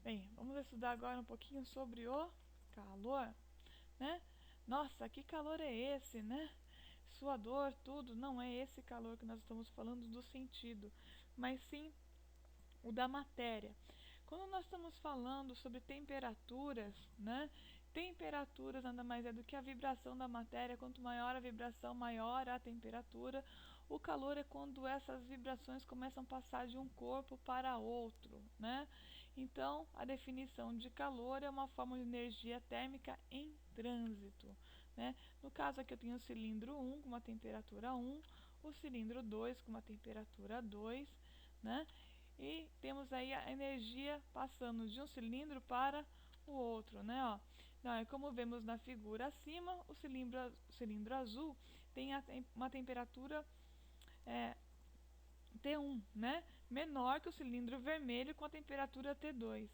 Bem, vamos estudar agora um pouquinho sobre o calor, né? Nossa, que calor é esse, né? Suador, tudo. Não é esse calor que nós estamos falando do sentido, mas sim o da matéria. Quando nós estamos falando sobre temperaturas, né? Temperaturas nada mais é do que a vibração da matéria. Quanto maior a vibração, maior a temperatura. O calor é quando essas vibrações começam a passar de um corpo para outro, né? Então, a definição de calor é uma forma de energia térmica em trânsito, né? No caso aqui eu tenho o cilindro 1 com uma temperatura 1, o cilindro 2 com uma temperatura 2, né? E temos aí a energia passando de um cilindro para o outro, né? Ó. Então, como vemos na figura acima, o cilindro azul tem uma temperatura T1, né? Menor que o cilindro vermelho com a temperatura T2.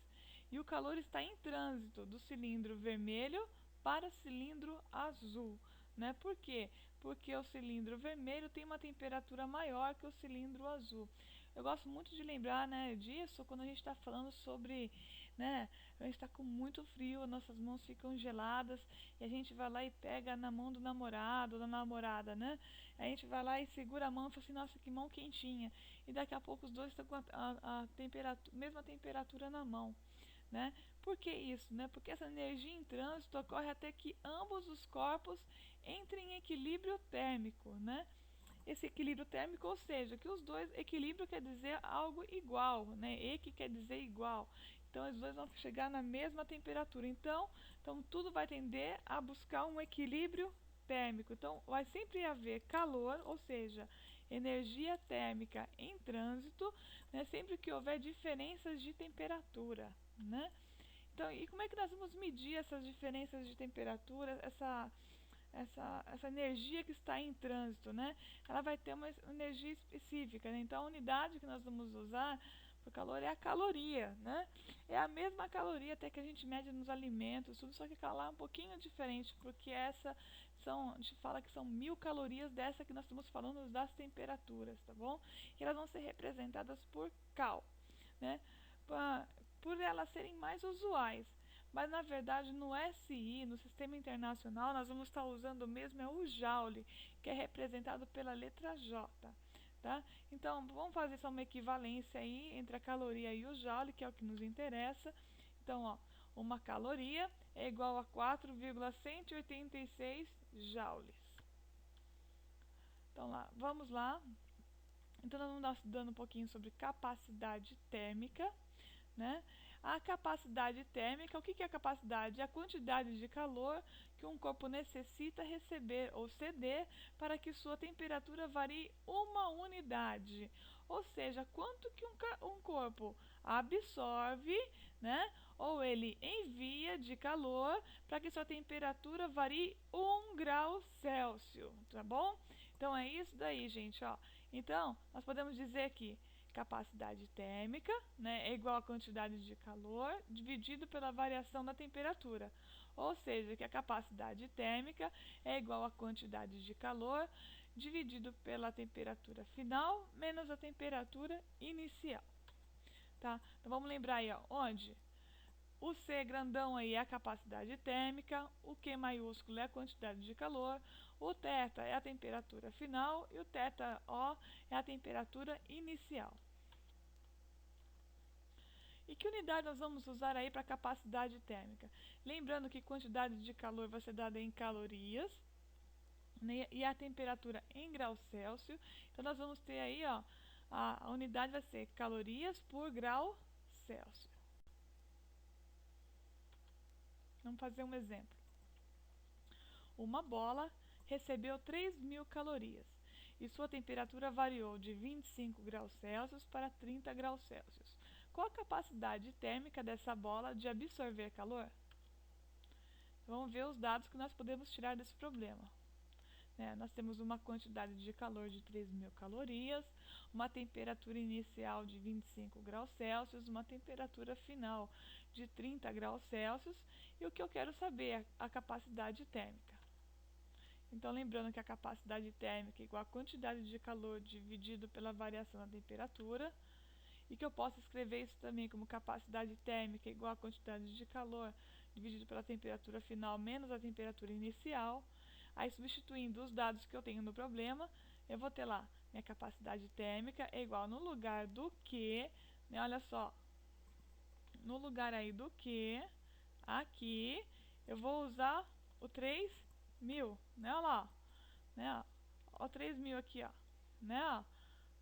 E o calor está em trânsito do cilindro vermelho para o cilindro azul, né? Por quê? Porque o cilindro vermelho tem uma temperatura maior que o cilindro azul. Eu gosto muito de lembrar, né, disso quando a gente está falando sobre, né, a gente está com muito frio, nossas mãos ficam geladas e a gente vai lá e pega na mão do namorado ou da namorada, né? A gente vai lá e segura a mão e fala assim, nossa, que mão quentinha. E daqui a pouco os dois estão com a mesma temperatura na mão, né? Por que isso, né? Porque essa energia em trânsito ocorre até que ambos os corpos entrem em equilíbrio térmico, né? Esse equilíbrio térmico, ou seja, que os dois, equilíbrio quer dizer algo igual, né? Equi quer dizer igual. Então, os dois vão chegar na mesma temperatura. Então tudo vai tender a buscar um equilíbrio térmico. Então, vai sempre haver calor, ou seja, energia térmica em trânsito, né? Sempre que houver diferenças de temperatura, né? Então, e como é que nós vamos medir essas diferenças de temperatura, essa energia que está em trânsito, né? Ela vai ter uma energia específica, né? Então a unidade que nós vamos usar para o calor é a caloria, né? É a mesma caloria até que a gente mede nos alimentos, tudo, só que lá é um pouquinho diferente, porque a gente fala que são 1000 calorias dessa que nós estamos falando das temperaturas, tá bom? E elas vão ser representadas por cal, né? Por elas serem mais usuais. Mas na verdade no SI, no Sistema Internacional, nós vamos estar usando mesmo o Joule, que é representado pela letra J. Tá? Então vamos fazer só uma equivalência aí entre a caloria e o Joule, que é o que nos interessa. Então, ó, uma caloria é igual a 4,186 joules. Então vamos lá. Então nós vamos estar estudando um pouquinho sobre capacidade térmica, né? A capacidade térmica, o que é a capacidade? É a quantidade de calor que um corpo necessita receber ou ceder para que sua temperatura varie uma unidade. Ou seja, quanto que um corpo absorve, né? Ou ele envia de calor para que sua temperatura varie 1 grau Celsius, tá bom? Então é isso daí, gente, ó. Então, nós podemos dizer que capacidade térmica, né, é igual à quantidade de calor dividido pela variação da temperatura. Ou seja, que a capacidade térmica é igual à quantidade de calor dividido pela temperatura final menos a temperatura inicial. Tá? Então vamos lembrar aí, ó, onde o C grandão aí é a capacidade térmica, o Q maiúsculo é a quantidade de calor, o θ é a temperatura final e o θO é a temperatura inicial. E que unidade nós vamos usar aí para capacidade térmica? Lembrando que quantidade de calor vai ser dada em calorias, né, e a temperatura em graus Celsius. Então nós vamos ter aí, ó, a unidade vai ser calorias por grau Celsius. Vamos fazer um exemplo. Uma bola recebeu 3.000 calorias e sua temperatura variou de 25 graus Celsius para 30 graus Celsius. Qual a capacidade térmica dessa bola de absorver calor? Vamos ver os dados que nós podemos tirar desse problema. Nós temos uma quantidade de calor de 3.000 calorias, uma temperatura inicial de 25 graus Celsius, uma temperatura final de 30 graus Celsius, e o que eu quero saber é a capacidade térmica. Então, lembrando que a capacidade térmica é igual à quantidade de calor dividido pela variação da temperatura, e que eu posso escrever isso também como capacidade térmica igual a quantidade de calor dividido pela temperatura final menos a temperatura inicial. Aí, substituindo os dados que eu tenho no problema, eu vou ter lá, minha capacidade térmica é igual no lugar do que, né, olha só, no lugar aí do que, aqui, eu vou usar o 3.000, né, olha lá, né, ó, 3.000 aqui, ó, né, ó,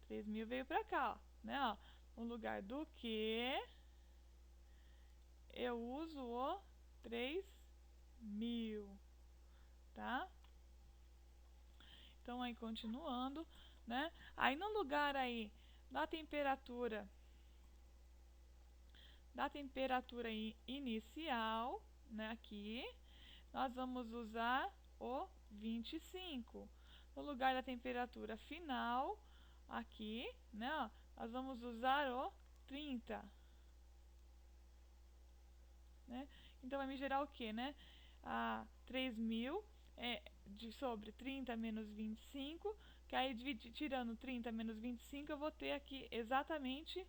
3.000 veio pra cá, ó, né, ó, no lugar do que, eu uso o 3.000, tá? Então, aí, continuando, né? Aí, no lugar aí da temperatura inicial, né, aqui, nós vamos usar o 25. No lugar da temperatura final, aqui, né, ó, nós vamos usar o 30. Né? Então, vai me gerar o que, né? 3.000 sobre 30 menos 25, que aí tirando 30 menos 25, eu vou ter aqui exatamente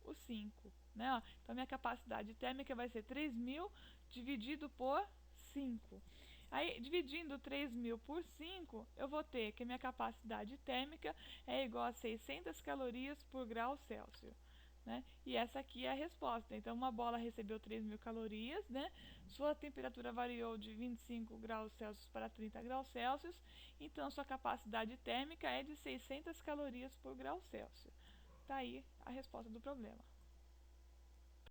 o 5. Né? Ó, então, minha capacidade térmica vai ser 3.000 dividido por 5. Aí, dividindo 3.000 por 5, eu vou ter que a minha capacidade térmica é igual a 600 calorias por grau Celsius. Né? E essa aqui é a resposta. Então, uma bola recebeu 3.000 calorias, né? Sua temperatura variou de 25 graus Celsius para 30 graus Celsius, então sua capacidade térmica é de 600 calorias por grau Celsius. Tá aí a resposta do problema.